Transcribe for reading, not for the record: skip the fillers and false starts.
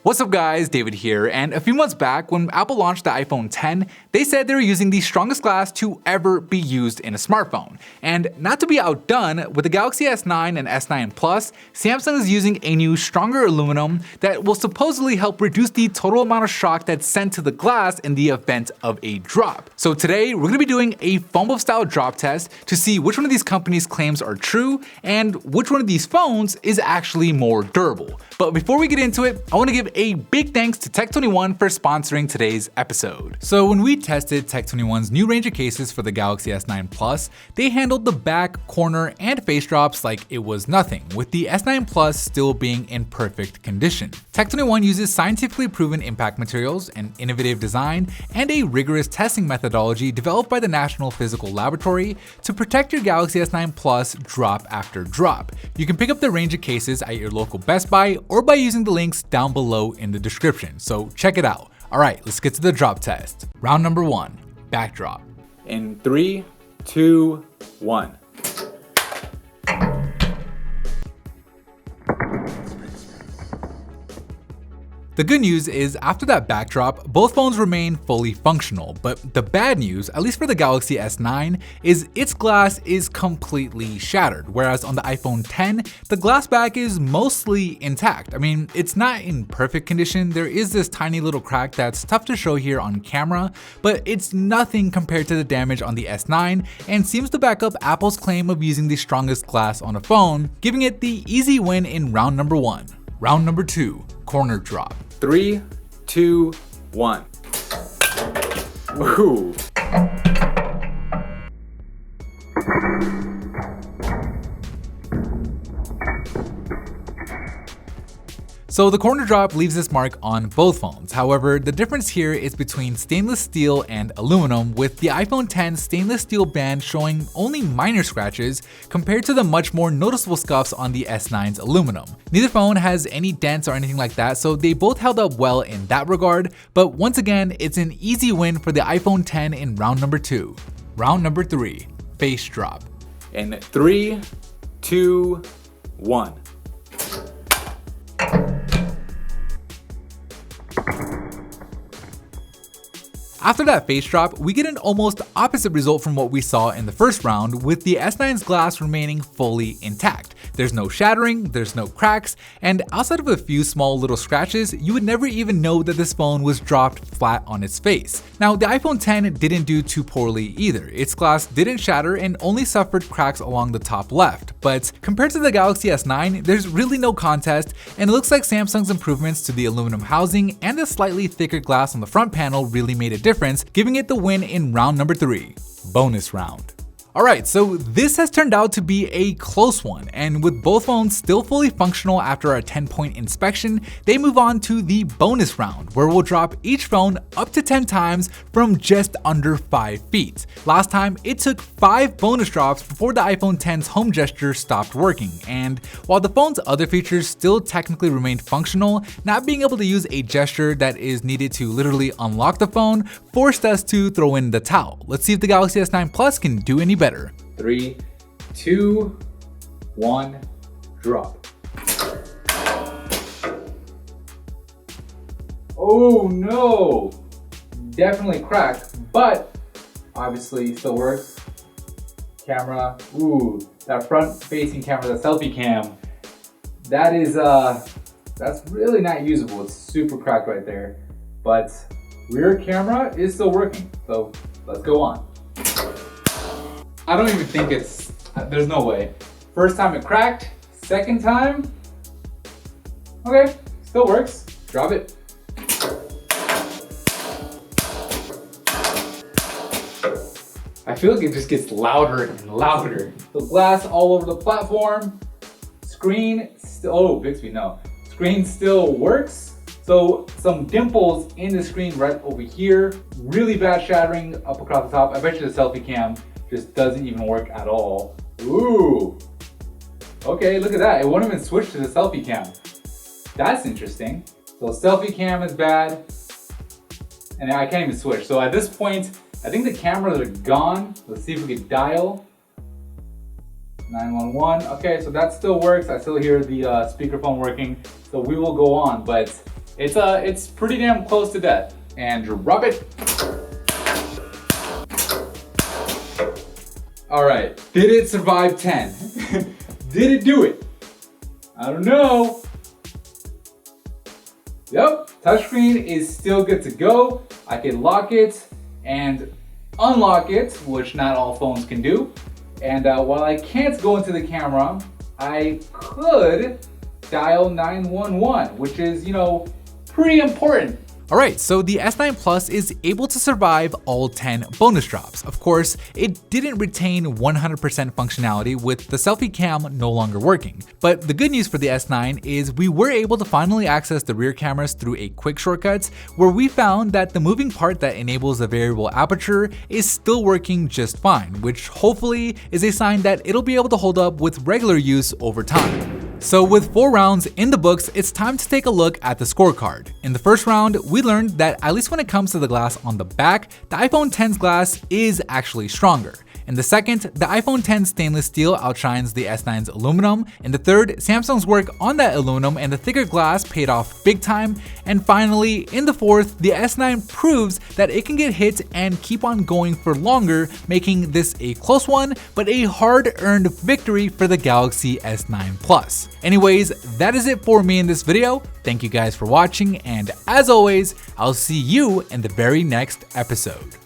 What's up guys, David here, and a few months back when Apple launched the iPhone X, they said they were using the strongest glass to ever be used in a smartphone. And not to be outdone, with the Galaxy S9 and S9 Plus, Samsung is using a new stronger aluminum that will supposedly help reduce the total amount of shock that's sent to the glass in the event of a drop. So today, we're going to be doing a PhoneBuff style drop test to see which one of these companies' claims are true and which one of these phones is actually more durable. But before we get into it, I want to give a big thanks to Tech21 for sponsoring today's episode. So when we tested Tech21's new range of cases for the Galaxy S9 Plus, they handled the back, corner, and face drops like it was nothing, with the S9 Plus still being in perfect condition. Tech21 uses scientifically proven impact materials, an innovative design, and a rigorous testing methodology developed by the National Physical Laboratory to protect your Galaxy S9 Plus drop after drop. You can pick up the range of cases at your local Best Buy or by using the links down below in the description, so check it out. Alright, let's get to the drop test. Round number 1, backdrop. In 3, 2, 1. The good news is, after that backdrop, both phones remain fully functional, but the bad news, at least for the Galaxy S9, is its glass is completely shattered, whereas on the iPhone X, the glass back is mostly intact. I mean, it's not in perfect condition, there is this tiny little crack that's tough to show here on camera, but it's nothing compared to the damage on the S9, and seems to back up Apple's claim of using the strongest glass on a phone, giving it the easy win in round number 1. Round number 2, corner drop. 3, 2, 1. Ooh. So the corner drop leaves this mark on both phones. However, the difference here is between stainless steel and aluminum, with the iPhone X stainless steel band showing only minor scratches compared to the much more noticeable scuffs on the S9's aluminum. Neither phone has any dents or anything like that, so they both held up well in that regard, but once again, it's an easy win for the iPhone X in round number 2. Round number 3, face drop. In 3, 2, 1. After that face drop, we get an almost opposite result from what we saw in the first round, with the S9's glass remaining fully intact. There's no shattering, there's no cracks, and outside of a few small little scratches, you would never even know that this phone was dropped flat on its face. Now, the iPhone X didn't do too poorly either. Its glass didn't shatter and only suffered cracks along the top left, but compared to the Galaxy S9, there's really no contest, and it looks like Samsung's improvements to the aluminum housing and the slightly thicker glass on the front panel really made a difference, giving it the win in round number 3, bonus round. Alright, so this has turned out to be a close one, and with both phones still fully functional after our 10-point inspection, they move on to the bonus round, where we'll drop each phone up to 10 times from just under 5 feet. Last time, it took 5 bonus drops before the iPhone X's home gesture stopped working, and while the phone's other features still technically remained functional, not being able to use a gesture that is needed to literally unlock the phone forced us to throw in the towel. Let's see if the Galaxy S9 Plus can do any better. 3, 2, 1, drop. Oh no! Definitely cracked, but obviously still works. Camera, ooh, that front facing camera, the selfie cam, that is, that's really not usable. It's super cracked right there, but rear camera is still working, so let's go on. I don't even think there's no way. First time it cracked, second time, okay, still works. Drop it. I feel like it just gets louder and louder. The glass all over the platform. Screen still, oh, Bixby, no. Screen still works. So some dimples in the screen right over here. Really bad shattering up across the top. I bet you the selfie cam just doesn't even work at all. Ooh. Okay, look at that. It won't even switch to the selfie cam. That's interesting. So selfie cam is bad. And I can't even switch. So at this point, I think the cameras are gone. Let's see if we can dial. 911. Okay, so that still works. I still hear the speakerphone working. So we will go on, but It's pretty damn close to death. And drop it. All right, did it survive 10? Did it do it? I don't know. Yep, touchscreen is still good to go. I can lock it and unlock it, which not all phones can do. And while I can't go into the camera, I could dial 911, which is, you know, pretty important. Alright, so the S9 Plus is able to survive all 10 bonus drops. Of course, it didn't retain 100% functionality with the selfie cam no longer working. But the good news for the S9 is we were able to finally access the rear cameras through a quick shortcuts, where we found that the moving part that enables the variable aperture is still working just fine, which hopefully is a sign that it'll be able to hold up with regular use over time. So with 4 rounds in the books, it's time to take a look at the scorecard. In the first round, we learned that at least when it comes to the glass on the back, the iPhone X's glass is actually stronger. In the second, the iPhone X stainless steel outshines the S9's aluminum. In the third, Samsung's work on that aluminum and the thicker glass paid off big time. And finally, in the fourth, the S9 proves that it can get hit and keep on going for longer, making this a close one, but a hard-earned victory for the Galaxy S9 Plus. Anyways, that is it for me in this video. Thank you guys for watching, and as always, I'll see you in the very next episode.